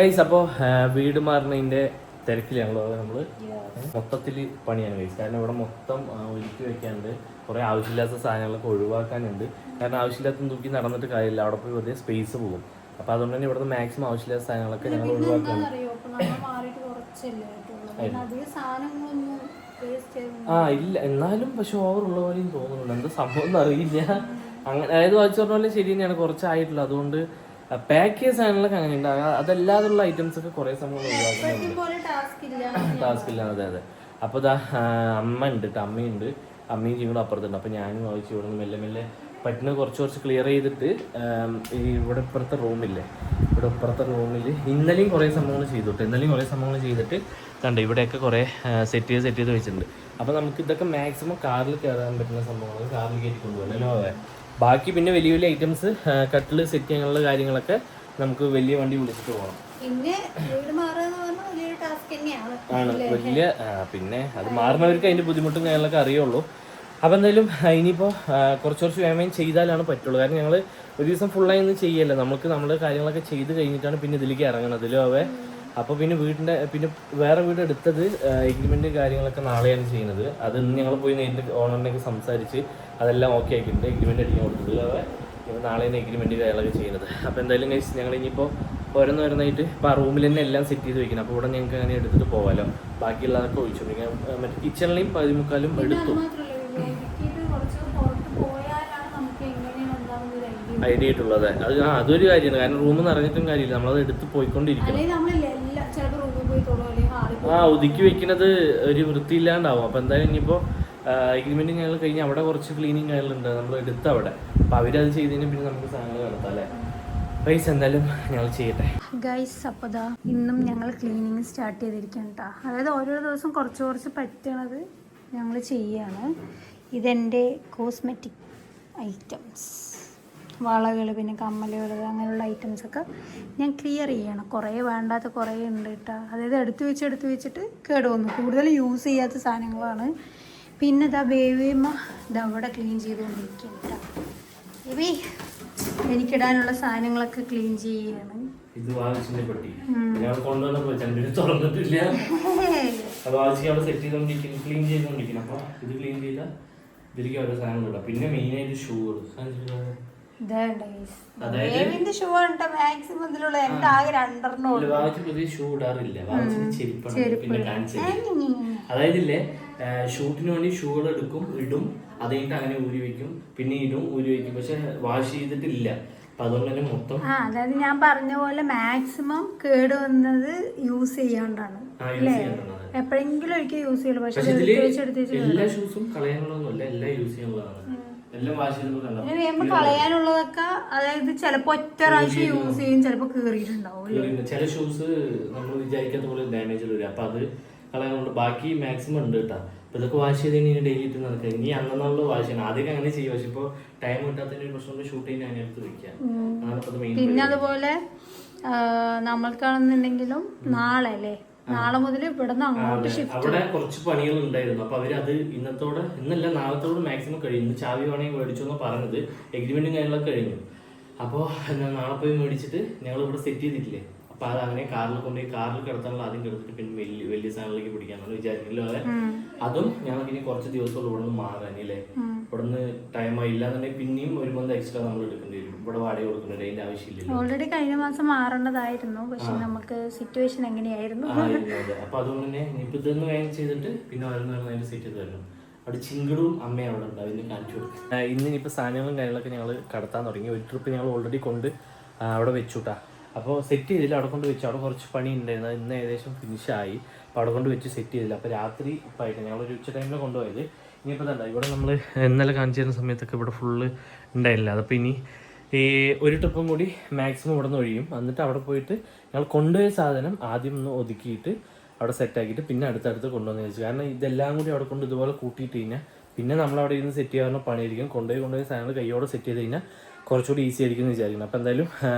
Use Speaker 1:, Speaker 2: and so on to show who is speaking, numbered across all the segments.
Speaker 1: Guys അപ്പോൾ വീട് മാറുന്നതിൻ്റെ തിരക്കിൽ നമ്മൾ മൊത്തത്തിൽ പണിയാണ് ഗൈസ്. കാരണം ഇവിടെ മൊത്തം ഒരുക്കി വെക്കാനുണ്ട്, കുറേ ആവശ്യമില്ലാത്ത സാധനങ്ങളൊക്കെ ഒഴിവാക്കാനുണ്ട്. കാരണം ആവശ്യമില്ലാത്ത തൂക്കി നടന്നിട്ട് കാര്യമില്ല, അവിടെ പോയി വെറുതെ സ്പേസ് പോകും. അപ്പോൾ അതുകൊണ്ട് തന്നെ ഇവിടുന്ന് മാക്സിമം ആവശ്യമില്ലാത്ത സാധനങ്ങളൊക്കെ ഞങ്ങൾ ഒഴിവാക്കാണ്. ഇല്ല എന്നാലും പക്ഷെ ഓവർ ഉള്ള പോലെയും തോന്നുന്നുണ്ട്, എന്താ സംഭവം എന്ന് അറിയില്ല. അങ്ങനെ അതായത് വായിച്ചു പറഞ്ഞ പോലെ ശരി തന്നെയാണ്, കുറച്ചായിട്ടുള്ളത്. അതുകൊണ്ട് പാക്ക് ചെയ്ത സാധനങ്ങളൊക്കെ അങ്ങനെ ഉണ്ടാകുക, അതല്ലാതുള്ള ഐറ്റംസ് ഒക്കെ കുറേ സമയം ഒഴിവാക്കുന്നുണ്ട്, ടാസ്ക് ഇല്ല. അതെ അതെ. അപ്പോൾ ഇതാ അമ്മ ഉണ്ട് കേട്ടോ, അമ്മയുണ്ട്, അമ്മയും ചെയ്യും അപ്പുറത്തുണ്ട്. അപ്പോൾ ഞാനും വായിച്ചു ഇവിടെ നിന്ന് മെല്ലെ മെല്ലെ പറ്റുന്ന കുറച്ച് ക്ലിയർ ചെയ്തിട്ട് ഈ ഇവിടെ ഇപ്പുറത്തെ റൂമില്ലേ, ഇവിടെ ഇപ്പുറത്തെ റൂമിൽ ഇന്നലെയും കുറേ സംഭവങ്ങൾ ചെയ്തിട്ട് കണ്ടു ഇവിടെയൊക്കെ കുറേ സെറ്റ് ചെയ്ത് വെച്ചിട്ടുണ്ട്. അപ്പോൾ നമുക്ക് ഇതൊക്കെ മാക്സിമം കാറിൽ കയറാൻ പറ്റുന്ന സംഭവങ്ങൾ കാറിൽ കയറ്റി കൊണ്ടുപോകണല്ലോ. അതെ, ബാക്കി പിന്നെ വലിയ വലിയ ഐറ്റംസ് കട്ടിൽ സെറ്റ് ചെയ്യാനുള്ള കാര്യങ്ങളൊക്കെ നമുക്ക് വലിയ വണ്ടി വിളിച്ചിട്ട് പോകണം. ആണ് വലിയ പിന്നെ അത് മാറുന്നവർക്ക് അതിൻ്റെ ബുദ്ധിമുട്ടും കാര്യങ്ങളൊക്കെ അറിയുള്ളൂ. അപ്പോൾ എന്തായാലും ഇനിയിപ്പോൾ കുറച്ച് വേഗം ചെയ്താലാണ് പറ്റുള്ളൂ. കാരണം ഞങ്ങൾ ഒരു ദിവസം ഫുള്ളായി ഒന്നും ചെയ്യല്ല, നമുക്ക് നമ്മുടെ കാര്യങ്ങളൊക്കെ ചെയ്ത് കഴിഞ്ഞിട്ടാണ് പിന്നെ ഇതിലേക്ക് ഇറങ്ങുന്നത്. അവ അപ്പോൾ പിന്നെ പിന്നെ വേറെ വീട് എടുത്തത് എഗ്രിമെൻറ്റ് കാര്യങ്ങളൊക്കെ നാളെയാണ് ചെയ്യുന്നത്. അത് ഞങ്ങൾ പോയി നേരിട്ട് ഓണറിനൊക്കെ സംസാരിച്ച് അതെല്ലാം ഓക്കെ ആക്കിയിട്ടുണ്ട്, എഗ്രിമെൻറ്റ് അടിക്കാൻ കൊടുത്തത്. അവ ഇപ്പോൾ നാളെയാണ് എഗ്രിമെൻറ്റ് കാര്യങ്ങളൊക്കെ ചെയ്യുന്നത്. അപ്പോൾ എന്തായാലും കഴിച്ച് ഞങ്ങൾ ഇനിയിപ്പോൾ ഓരോന്നായിട്ട് ഇപ്പോൾ ആ റൂമിൽ തന്നെ എല്ലാം സെറ്റ് ചെയ്ത് വെക്കണം. അപ്പോൾ ഇവിടെ ഞങ്ങൾക്ക് അങ്ങനെ എടുത്തിട്ട് പോകാമല്ലോ. ബാക്കിയുള്ളതൊക്കെ ഒഴിച്ചു മറ്റേ കിച്ചണിലെയും 13 എടുത്തു. ഐഡിയ ആയിട്ടുള്ളത് അതൊരു കാര്യമാണ്. കാരണം റൂം നിറഞ്ഞിട്ടും കാര്യമില്ല, നമ്മളത് എടുത്ത് പോയിക്കൊണ്ടിരിക്കും. ഒതുക്കി വെക്കുന്നത് ഒരു വൃത്തിയില്ലാണ്ടാവും. അപ്പോൾ എന്തായാലും ഇനിയിപ്പോൾ എഗ്രിമെൻറ്റ് ഞങ്ങൾ കഴിഞ്ഞ് അവിടെ കുറച്ച് ക്ലീനിങ് കാര്യങ്ങളുണ്ട് നമ്മൾ എടുത്ത് അവിടെ. അപ്പോൾ അവരത് ചെയ്തതിന് പിന്നെ നമുക്ക് സാധനങ്ങൾ നടത്താം അല്ലേ. ഗൈസ് എന്തായാലും ഞങ്ങൾ ചെയ്യട്ടെ
Speaker 2: ഗൈസ്. അപ്പോൾ ഇന്നും ഞങ്ങൾ ക്ലീനിങ് സ്റ്റാർട്ട് ചെയ്തിരിക്കുകയാണ് കേട്ടോ. അതായത് ഓരോ ദിവസം കുറച്ച് പറ്റണത് ഞങ്ങൾ ചെയ്യാണ്. ഇതെൻ്റെ കോസ്മെറ്റിക് ഐറ്റംസ്, വളകൾ പിന്നെ കമ്മലുകൾ അങ്ങനെയുള്ള ഐറ്റംസൊക്കെ ഞാൻ ക്ലിയർ ചെയ്യണം. കുറേ വേണ്ടാത്ത കുറേ ഉണ്ട് കേട്ടോ. അതായത് എടുത്ത് വെച്ചിട്ട് കേടുവന്നു, കൂടുതൽ യൂസ് ചെയ്യാത്ത സാധനങ്ങളാണ്. പിന്നെ ബേബിയമ്മ അവിടെ ക്ലീൻ ചെയ്തുകൊണ്ടിരിക്കുകയാണ് കേട്ടോ. ബേബി എനിക്കിടാനുള്ള സാധനങ്ങളൊക്കെ ക്ലീൻ ചെയ്യാണ്.
Speaker 1: ഇത് വാങ്ങിച്ചിന്റെ പെട്ടി ഞാൻ കൊണ്ടുവന്നപ്പോൾ ചന്ദ്രന് തുറന്നിട്ടില്ല, അത് വാങ്ങിച്ച് അവിടെ സെറ്റ് ചെയ്തോണ്ടിരിക്കുന്നു, ക്ലീൻ ചെയ്തോണ്ടിരിക്കുന്നു. അപ്പോൾ ഇത് ക്ലീൻ ചെയ്താൽ ഇതിലേക്ക് ഓരോ സാധനങ്ങൾ ഇടാം. പിന്നെ മെയിനായിട്ട് ഷൂ ഷൂ ഇടാറില്ല, അതായത് ഇല്ലേ ഷൂട്ടിന് വേണ്ടി ഷൂകൾ ഇടും, അത് കഴിഞ്ഞിട്ട് അങ്ങനെ ഊരി വെക്കും, പിന്നെ ഊരി വെക്കും. പക്ഷെ വാഷ് ചെയ്തിട്ടില്ല. അപ്പൊ അതുകൊണ്ട് തന്നെ മൊത്തം
Speaker 2: അതായത് ഞാൻ പറഞ്ഞ പോലെ മാക്സിമം കേട് വന്നത് യൂസ് ചെയ്യാണ്ടാണ്, എപ്പോഴെങ്കിലും ഒരിക്കൽ യൂസ് ചെയ്യുള്ളൂ. പക്ഷെ
Speaker 1: എല്ലാ ഷൂസും കളയാനുള്ളതൊന്നുമല്ല, എല്ലാം യൂസ് ചെയ്യാനുള്ളതാണ്.
Speaker 2: കളയാനുള്ളതൊക്കെ അതായത് ചിലപ്പോ ഒറ്റ പ്രാവശ്യം യൂസ് ചെയ്യും, ചിലപ്പോ കീറിയിട്ടുണ്ടാവും.
Speaker 1: ചില ഷൂസ് നമ്മൾ വിചാരിക്കാത്ത പോലെ ഡാമേജ് വരും, അപ്പൊ അത് കളയാനുണ്ട്. ബാക്കി മാക്സിമം ഉണ്ട് കേട്ടോ. അപ്പൊ ഇതൊക്കെ വാഷ് ചെയ്ത് കഴിഞ്ഞാൽ ഡെയിലി ഇട്ട് നടക്കുക. ഇനി അന്നുള്ള വാഷ് ചെയ്യണം, ആദ്യമൊക്കെ അങ്ങനെ ചെയ്യും. പക്ഷെ ഇപ്പൊ ടൈം കിട്ടാത്തതിന്റെ ഒരു പ്രശ്നം കൊണ്ട് ഷൂട്ട് ചെയ്യുന്ന അതിനെ എടുത്ത് വെക്കാം.
Speaker 2: പിന്നെ അതുപോലെ നമ്മൾക്കാണെന്നുണ്ടെങ്കിലും നാളെ അല്ലേ, നാളെ മുതൽ ഇവിടുന്ന് അങ്ങോട്ട് ഷിഫ്റ്റ്.
Speaker 1: അവിടെ കുറച്ച് പണികൾ ഉണ്ടായിരുന്നു. അപ്പൊ അവരത് ഇന്നല്ല നാളത്തോട് മാക്സിമം കഴിയും. ഇന്ന് ചാവി വേണമെങ്കിൽ മേടിച്ചോന്ന് പറഞ്ഞത്, എഗ്രിമെന്റും കാര്യങ്ങളൊക്കെ കഴിഞ്ഞു. അപ്പോൾ നാളെ പോയി മേടിച്ചിട്ട് ഞങ്ങൾ ഇവിടെ സെറ്റ് ചെയ്തിട്ടില്ലേ, അപ്പൊ അത് അങ്ങനെ കാറിൽ കിടത്താനുള്ള ആദ്യം കിടത്തിട്ട് പിന്നെ വലിയ സാധനങ്ങളിലേക്ക് പിടിക്കാന്നാണ് വിചാരിക്കുന്നല്ലോ. അതെ, അതും ഞങ്ങൾക്ക് ഇനി കുറച്ച് ദിവസമുള്ള ഇവിടെ നിന്ന് മാറാനില്ലേ. ഇവിടെ നിന്ന് ടൈമായി ഇല്ലാന്നുണ്ടെങ്കിൽ പിന്നെയും ഒരു മന്ത് എക്സ്ട്രാ നമ്മൾ എടുക്കേണ്ടി വരും. ഇവിടെ വാടക കൊടുക്കുന്നുണ്ട്, അതിന്റെ ആവശ്യമില്ല.
Speaker 2: ഓൾറെഡി കഴിഞ്ഞ മാസം മാറേണ്ടതായിരുന്നു, പക്ഷെ നമുക്ക് സിറ്റുവേഷൻ എങ്ങനെയായിരുന്നു.
Speaker 1: അപ്പൊ അതുകൊണ്ട് തന്നെ ഇനിയിപ്പോ ഇതൊന്ന് വേഗം ചെയ്തിട്ട് പിന്നെ അതിന്റെ സെറ്റ് ചെയ്ത് തരണം. അവിടെ ചിങ്കടും അമ്മയും അവിടെ ഉണ്ട്, അതിന് കാണിച്ചു കൊടുക്കും. ഇന്നിപ്പോൾ സാധനങ്ങളും കാര്യങ്ങളൊക്കെ ഞങ്ങൾ കടത്താൻ തുടങ്ങി. ഒരു ട്രിപ്പ് ഞങ്ങൾ ഓൾറെഡി കൊണ്ട് അവിടെ വെച്ചുട്ടാ. അപ്പോൾ സെറ്റ് ചെയ്തില്ല, അവിടെ കൊണ്ട് വെച്ചു. അവിടെ കുറച്ച് പണി ഉണ്ടായിരുന്നു, അത് ഇന്ന് ഏകദേശം ഫിനിഷായി. അപ്പോൾ അവിടെ കൊണ്ട് വെച്ച് സെറ്റ് ചെയ്തില്ല. അപ്പോൾ രാത്രി ഇപ്പോൾ ആയിട്ട് ഞങ്ങളൊരു ഉച്ച ടൈമിൽ കൊണ്ടുപോയത്. ഇനിയിപ്പോൾ എന്താ ഇവിടെ നമ്മൾ ഇന്നലെ കാണിച്ചു തരുന്ന സമയത്തൊക്കെ ഇവിടെ ഫുള്ള് ഉണ്ടായില്ല. അതപ്പോൾ ഇനി ഈ ഒരു ട്രിപ്പും കൂടി മാക്സിമം ഇവിടെ നിന്ന് ഒഴിയും. എന്നിട്ട് അവിടെ പോയിട്ട് ഞങ്ങൾ കൊണ്ടുപോയ സാധനം ആദ്യം ഒന്ന് ഒതുക്കിയിട്ട് അവിടെ സെറ്റാക്കിയിട്ട് പിന്നെ അടുത്തടുത്ത് കൊണ്ടുവന്ന് വെച്ചു. കാരണം ഇതെല്ലാം കൂടി അവിടെ കൊണ്ട് ഇതുപോലെ കൂട്ടിയിട്ട് കഴിഞ്ഞാൽ പിന്നെ നമ്മളവിടെ ഇരുന്ന് സെറ്റ് ചെയ്യാവുന്ന പണിയായിരിക്കും. കൊണ്ടുപോയ സാധനങ്ങൾ കൈയോടെ സെറ്റ് ചെയ്ത് കഴിഞ്ഞാൽ കുറച്ചുകൂടി ഈസി ആയിരിക്കും എന്ന് വിചാരിക്കണം. അപ്പോൾ എന്തായാലും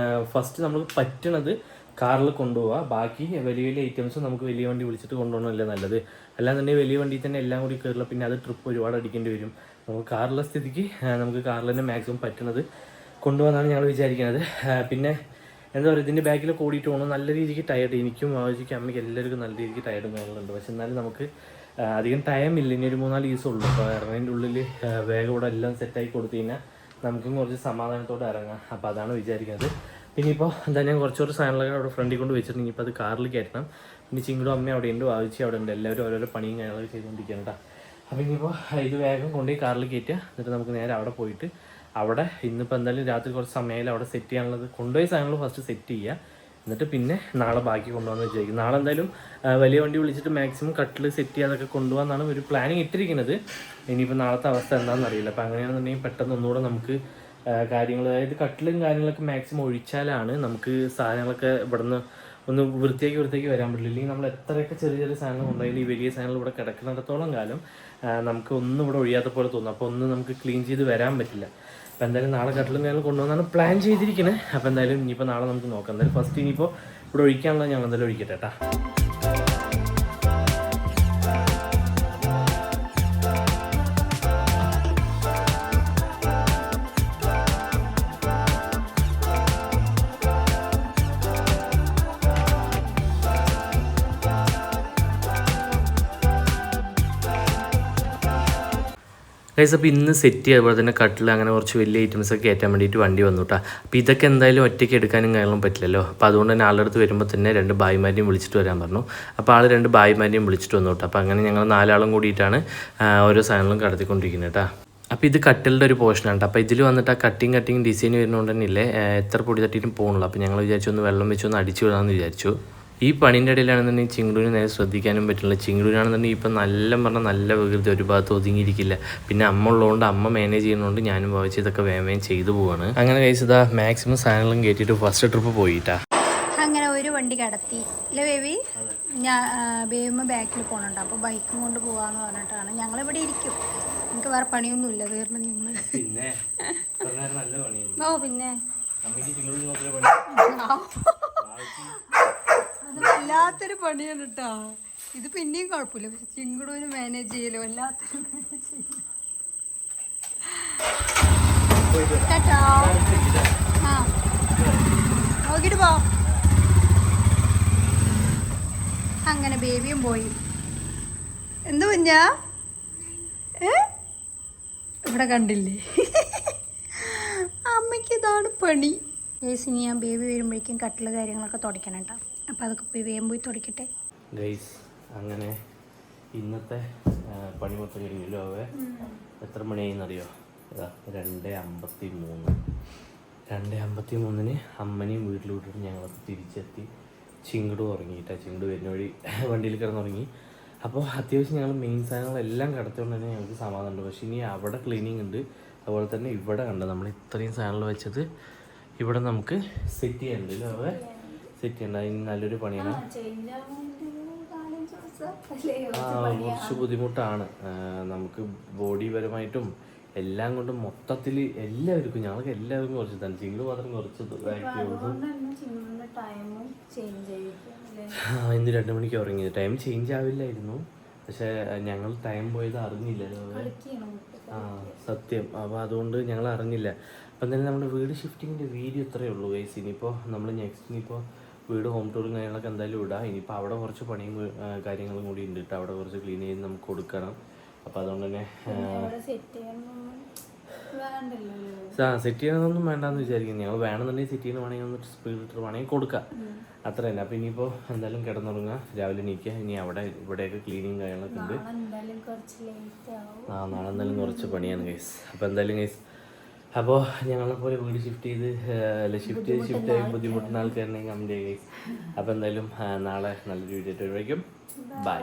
Speaker 1: ഫസ്റ്റ് നമ്മൾ പറ്റണത് കാറിൽ കൊണ്ടുപോവുക. ബാക്കി വലിയ ഐറ്റംസ് നമുക്ക് വലിയ വണ്ടി വിളിച്ചിട്ട് കൊണ്ടുപോകണമല്ലേ നല്ലത്. അല്ലാന്നുണ്ടെങ്കിൽ വലിയ വണ്ടിയിൽ തന്നെ എല്ലാം കൂടി കയറില്ല, പിന്നെ അത് ട്രിപ്പ് ഒരുപാട് അടിക്കേണ്ടി വരും. നമുക്ക് കാറിലെ സ്ഥിതിക്ക് നമുക്ക് കാറിൽ തന്നെ മാക്സിമം പറ്റുന്നത് കൊണ്ടുപോകാനാണ് ഞങ്ങൾ വിചാരിക്കുന്നത്. പിന്നെ എന്താ പറയുക, ഇതിൻ്റെ ബാക്കിലൊക്കെ ഓടിയിട്ട് പോകണം. നല്ല രീതിക്ക് ടയർഡ്, എനിക്കും ആവശ്യക്കും അമ്മയ്ക്ക് എല്ലാവർക്കും നല്ല രീതിക്ക് ടയർഡും കാര്യങ്ങളുണ്ട്. പക്ഷെ എന്നാലും നമുക്ക് അധികം ടൈമില്ല, ഇനി ഒരു 3-4 ദിവസം ഉള്ളൂ. അപ്പോൾ ഇറങ്ങുന്നതിൻ്റെ ഉള്ളിൽ വേഗം ഇവിടെ എല്ലാം സെറ്റായി കൊടുത്തു കഴിഞ്ഞാൽ നമുക്കും കുറച്ച് സമാധാനത്തോടെ ഇറങ്ങാം. അപ്പോൾ അതാണ് വിചാരിക്കുന്നത്. പിന്നെ ഇപ്പോൾ എന്താ, ഞാൻ കുറച്ചൊരു സാധനങ്ങളൊക്കെ അവിടെ ഫ്രണ്ടിൽ കൊണ്ട് വെച്ചിട്ടുണ്ട്. ഇനിയിപ്പോൾ അത് കാറിൽ കയറ്റണം. പിന്നെ ചിങ്കുടും അമ്മയും അവിടെ ഉണ്ട്, വായിച്ച് അവിടെ ഉണ്ട്, എല്ലാവരും ഓരോരോ പണിയും കാര്യങ്ങളൊക്കെ ചെയ്തുകൊണ്ടിരിക്കുകയാണ് കേട്ടോ. അപ്പോൾ ഇനിയിപ്പോൾ ഇത് വേഗം കൊണ്ടുപോയി കാറിൽ കയറ്റുക. എന്നിട്ട് നമുക്ക് നേരെ അവിടെ പോയിട്ട് അവിടെ ഇന്നിപ്പോൾ എന്തായാലും രാത്രി കുറച്ച് സമയമായാലും അവിടെ സെറ്റ് ചെയ്യാനുള്ളത് കൊണ്ടുപോയി സാധനങ്ങൾ ഫസ്റ്റ് സെറ്റ് ചെയ്യുക. എന്നിട്ട് പിന്നെ നാളെ ബാക്കി കൊണ്ടുപോകാമെന്ന് വിചാരിക്കും. നാളെ എന്തായാലും വലിയ വണ്ടി വിളിച്ചിട്ട് മാക്സിമം കട്ടിൽ സെറ്റ് ചെയ്യാതൊക്കെ കൊണ്ടുപോകാമെന്നാണ് ഒരു പ്ലാനിങ് ഇട്ടിരിക്കുന്നത്. ഇനിയിപ്പോൾ നാളത്തെ അവസ്ഥ എന്താണെന്ന് അറിയില്ല. അപ്പോൾ അങ്ങനെയാണെന്നുണ്ടെങ്കിൽ പെട്ടെന്ന് ഒന്നുകൂടെ നമുക്ക് കാര്യങ്ങൾ, അതായത് കട്ടിലും കാര്യങ്ങളൊക്കെ മാക്സിമം ഒഴിച്ചാലാണ് നമുക്ക് സാധനങ്ങളൊക്കെ ഇവിടെ നിന്ന് ഒന്ന് വൃത്തിയാക്കി വരാൻ പറ്റില്ല. ഇല്ലെങ്കിൽ നമ്മൾ എത്രയൊക്കെ ചെറിയ ചെറിയ സാധനങ്ങൾ ഉണ്ടായാലും ഈ വലിയ സാധനങ്ങൾ ഇവിടെ കിടക്കുന്നിടത്തോളം കാലം നമുക്ക് ഒന്നും ഇവിടെ ഒഴിയാത്ത പോലെ തോന്നും. അപ്പോൾ ഒന്നും നമുക്ക് ക്ലീൻ ചെയ്ത് വരാൻ പറ്റില്ല. അപ്പോൾ എന്തായാലും നാളെ കട്ടിലും കാര്യങ്ങളും കൊണ്ടുവന്നാണ് പ്ലാൻ ചെയ്തിരിക്കുന്നത്. അപ്പോൾ എന്തായാലും ഇനിയിപ്പോൾ നാളെ നമുക്ക് നോക്കാം. എന്തായാലും ഫസ്റ്റ് ഇനിയിപ്പോൾ ഇവിടെ ഒഴിക്കാനുള്ളത് ഞങ്ങൾ എന്തായാലും ഒഴിക്കട്ടെ കേട്ടോ. ഗൈസ്, അപ്പോൾ ഇന്ന് സെറ്റ് അതുപോലെ തന്നെ കട്ടിൽ അങ്ങനെ കുറച്ച് വലിയ ഐറ്റംസൊക്കെ കയറ്റാൻ വേണ്ടിയിട്ട് വണ്ടി വന്നു കേട്ടോ. അപ്പോൾ ഇതൊക്കെ എന്തായാലും ഒറ്റയ്ക്ക് എടുക്കാനും കാര്യങ്ങളും പറ്റില്ലല്ലോ. അപ്പോൾ അതുകൊണ്ട് തന്നെ ആളുടെ അടുത്ത് വരുമ്പോൾ തന്നെ 2 ഭായിമാരെയും വിളിച്ചിട്ട് വരാൻ പറഞ്ഞു. അപ്പോൾ ആൾ 2 ഭായിമാരെയും വിളിച്ചിട്ട് വന്നു കേട്ടോ. അപ്പോൾ അങ്ങനെ ഞങ്ങൾ 4 ആളും കൂടിയിട്ടാണ് ഓരോ സാധനങ്ങളും കടത്തിക്കൊണ്ടിരിക്കുന്നത് കേട്ടോ. അപ്പോൾ ഇത് കട്ടിലിൻ്റെ ഒരു പോർഷനാണ് കേട്ടോ. അപ്പോൾ ഇതിൽ വന്നിട്ട് ആ കട്ടിങ് ഡിസൈൻ വരുന്നതുകൊണ്ട് തന്നെ ഇല്ലേ എത്ര പൊടി തട്ടിയിട്ടും പോകുന്നുള്ളൂ. അപ്പോൾ ഞങ്ങൾ വിചാരിച്ചു ഒന്ന് വെള്ളം വെച്ചൊന്ന് അടിച്ചു വിടാമെന്ന് വിചാരിച്ചു. ഈ പണീൻ്റെ ഇടയിലാണെന്നുണ്ടെങ്കിൽ ചിങ്കുടിന് നേരെ ശ്രദ്ധിക്കാനും പറ്റില്ല. ചിങ്കുടിനാണെന്നുണ്ടെങ്കിൽ ഇപ്പം നല്ല വികൃതി, ഒരു ഭാഗത്ത് ഒതുങ്ങിയിരിക്കില്ല. പിന്നെ അമ്മ ഉള്ളതുകൊണ്ട് അമ്മ മാനേജ് ചെയ്യുന്നതുകൊണ്ട് ഞാനും ഭാവിച്ച് ഇതൊക്കെ വേഗം ചെയ്തു പോവാണ്. അങ്ങനെ കഴിച്ചതാ മാക്സിമം സാധനങ്ങളും കയറ്റിയിട്ട് ഫസ്റ്റ് ട്രിപ്പ് പോയിട്ടാ.
Speaker 2: അങ്ങനെ ഒരു വണ്ടി കടത്തി അല്ലേ ബേബി? ഞാൻ ബേബിമ്മ ബാക്കിൽ പോകണുണ്ട്. അപ്പോൾ ബൈക്കും കൊണ്ട് പോകാമെന്ന് പറഞ്ഞിട്ടാണ്. ഞങ്ങളിവിടെ ഇരിക്കും, നമുക്ക് വേറെ പണിയൊന്നുമില്ല, തീർന്നു ഞങ്ങൾ.
Speaker 1: പിന്നെ
Speaker 2: ഓ പിന്നെ അത് വല്ലാത്തൊരു പണിയാണ് കേട്ടോ. ഇത് പിന്നെയും കുഴപ്പമില്ല, പക്ഷെ ചിങ്കുടൂന് മാനേജ് ചെയ്യലോ വല്ലാത്തൊരു ആ നോക്കിട്ട് പോ. അങ്ങനെ ബേബിയും പോയി. എന്ത് കുഞ്ഞാ ഇവിടെ കണ്ടില്ലേ? അമ്മയ്ക്ക് ഇതാണ് പണി. ഇനി ഞാൻ ബേബി വരുമ്പോഴേക്കും കട്ടില് കാര്യങ്ങളൊക്കെ തുടയ്ക്കണം കേട്ടോ. അപ്പോൾ അതൊക്കെ പോയി വേഗം പോയി തുടയ്ക്കട്ടെ
Speaker 1: ഗൈസ്. അങ്ങനെ ഇന്നത്തെ പണി മൊത്തം കഴിഞ്ഞല്ലോ. എത്ര മണിയായിന്നറിയോ? 2:53 അമ്മനെയും വീട്ടിൽ വിട്ടിട്ട് ഞങ്ങൾ തിരിച്ചെത്തി. ചിങ്കുട് ഉറങ്ങിയിട്ടാ. ചിങ്കുട് വരുന്ന വഴി വണ്ടിയിൽ കിടന്നുറങ്ങി. അപ്പോൾ അത്യാവശ്യം ഞങ്ങൾ മെയിൻ സാധനങ്ങളെല്ലാം കിടത്തുകൊണ്ട് തന്നെ ഞങ്ങൾക്ക് സമാധാനമുണ്ട്. പക്ഷേ ഇനി അവിടെ ക്ലീനിങ് ഉണ്ട്. അതുപോലെ തന്നെ ഇവിടെ കണ്ട് നമ്മൾ ഇത്രയും സാധനങ്ങൾ വെച്ചത് ഇവിടെ നമുക്ക് സെറ്റ് ചെയ്യാനുണ്ടല്ലോ. സെറ്റ് ചെയ്യണ്ട, അതിന് നല്ലൊരു പണിയാണ്. കുറച്ച് ബുദ്ധിമുട്ടാണ് നമുക്ക് ബോഡി പരമായിട്ടും എല്ലാം കൊണ്ടും. മൊത്തത്തിൽ എല്ലാവർക്കും ഞങ്ങൾക്ക് എല്ലാവർക്കും കുറച്ച് തന്നെ. ചിങ്കുട് മാത്രം കുറച്ച് ഇന്ന് 2 മണിക്ക് ഉറങ്ങിയത്. ടൈം ചേഞ്ച് ആവില്ലായിരുന്നു, പക്ഷെ ഞങ്ങൾ ടൈം പോയത് അറിഞ്ഞില്ലല്ലോ. സത്യം. അപ്പോൾ അതുകൊണ്ട് ഞങ്ങൾ അറിഞ്ഞില്ല. അപ്പം തന്നെ നമ്മുടെ വീട് ഷിഫ്റ്റിങ്ങിൻ്റെ വീഡിയോ ഇത്രയേ ഉള്ളൂ ഗൈസ്. ഇനിയിപ്പോൾ നമ്മൾ ഇനിയിപ്പോൾ വീട് ഹോം ടൂറും കാര്യങ്ങളൊക്കെ എന്തായാലും ഇടാം. ഇനിയിപ്പോൾ അവിടെ കുറച്ച് പണിയും കാര്യങ്ങളും കൂടി ഉണ്ട് കേട്ടോ. അവിടെ കുറച്ച് ക്ലീൻ ചെയ്ത് നമുക്ക് കൊടുക്കണം. അപ്പോൾ അതുകൊണ്ട് തന്നെ സെറ്റ് ചെയ്യണമെന്നൊന്നും വേണ്ടെന്ന് വിചാരിക്കുന്നു. ഞങ്ങൾ വേണമെന്നുണ്ടെങ്കിൽ സെറ്റ് ചെയ്യുന്ന വേണമെങ്കിൽ ഒന്ന് സ്പീഡ് ഇട്ട് വേണമെങ്കിൽ കൊടുക്കാം, അത്ര തന്നെ. അപ്പോൾ ഇനിയിപ്പോൾ എന്തായാലും കിടന്നുറങ്ങുക, രാവിലെ എണീക്കുക. ഇനി ഇവിടെയൊക്കെ ക്ലീനിങ് കാര്യങ്ങളൊക്കെ ഉണ്ട്. നാളെ എന്തായാലും കുറച്ച് പണിയാണ് ഗൈസ്. അപ്പോൾ എന്തായാലും ഗൈസ്, അപ്പോൾ ഞങ്ങളെപ്പോലെ വീട് ഷിഫ്റ്റ് ചെയ്ത് ബുദ്ധിമുട്ടുന്ന ആൾക്കാരുണ്ടെങ്കിൽ കമൻറ്റ് ചെയ്യുക ഗൈസ്. അപ്പോൾ എന്തായാലും നാളെ നല്ലൊരു വീഡിയോ ആയിട്ട് വരുമ്പോഴേക്കും ബൈ.